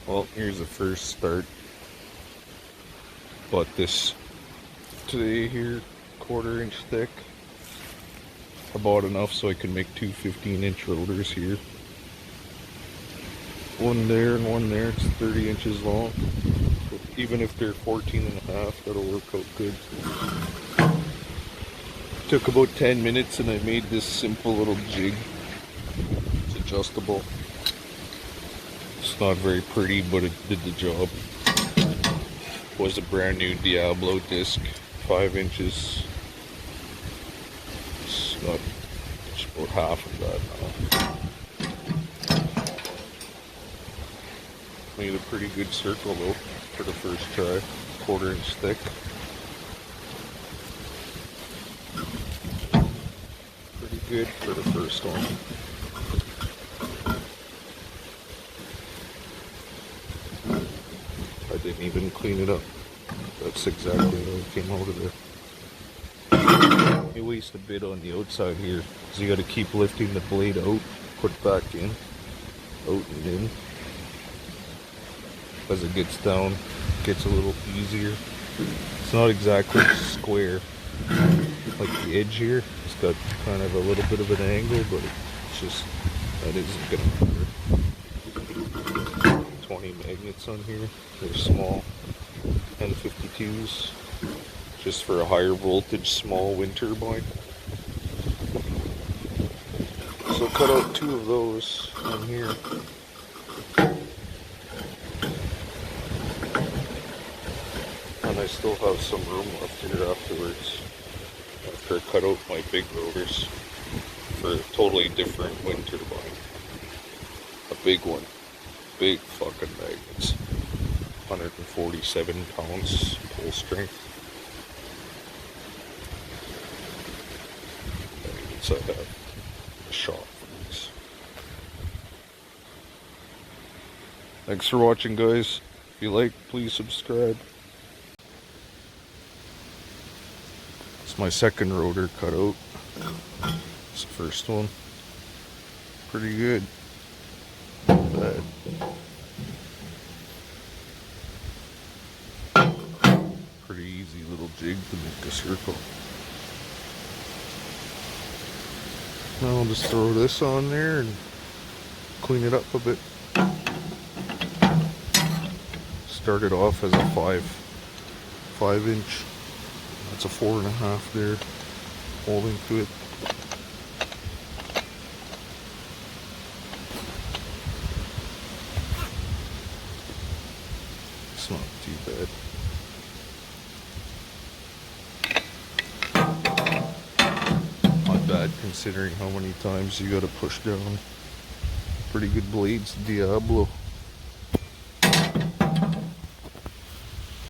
Well, here's the first start. Bought this today here, 1/4 inch thick. I bought enough so I can make two 15-inch rotors here. One there and one there. It's 30 inches long. But even if they're 14.5, that'll work out good. Took about 10 minutes and I made this simple little jig. It's adjustable. It's not very pretty, but it did the job. Was a brand new Diablo disc, 5 inches. It's got just about half of that now. Made a pretty good circle though for the first try, 1/4 inch thick. Pretty good for the first one. I didn't even clean it up. That's exactly how it came out of there. You waste a bit on the outside here, because you got to keep lifting the blade out, put it back in, out and in. As it gets down, it gets a little easier. It's not exactly square, like the edge here. It's got kind of a little bit of an angle, but it's just, that isn't going to matter. 20 magnets on here. They're small, N52s, just for a higher voltage small wind turbine. So cut out 2 of those on here. And I still have some room left here afterwards, after I cut out my big rotors for a totally different wind turbine. A big one. Big fucking magnets. 147 pounds pull strength. Magnets I have a shop for these. Thanks for watching, guys. If you like, please subscribe. It's my second rotor cut out. It's the first one. Pretty good. Not bad. Pretty easy little jig to make a circle. Now I'll just throw this on there and clean it up a bit. Started off as a 5 inch. That's a 4.5 there, holding to it. It's not too bad. Not bad considering how many times you gotta push down. Pretty good blades, Diablo.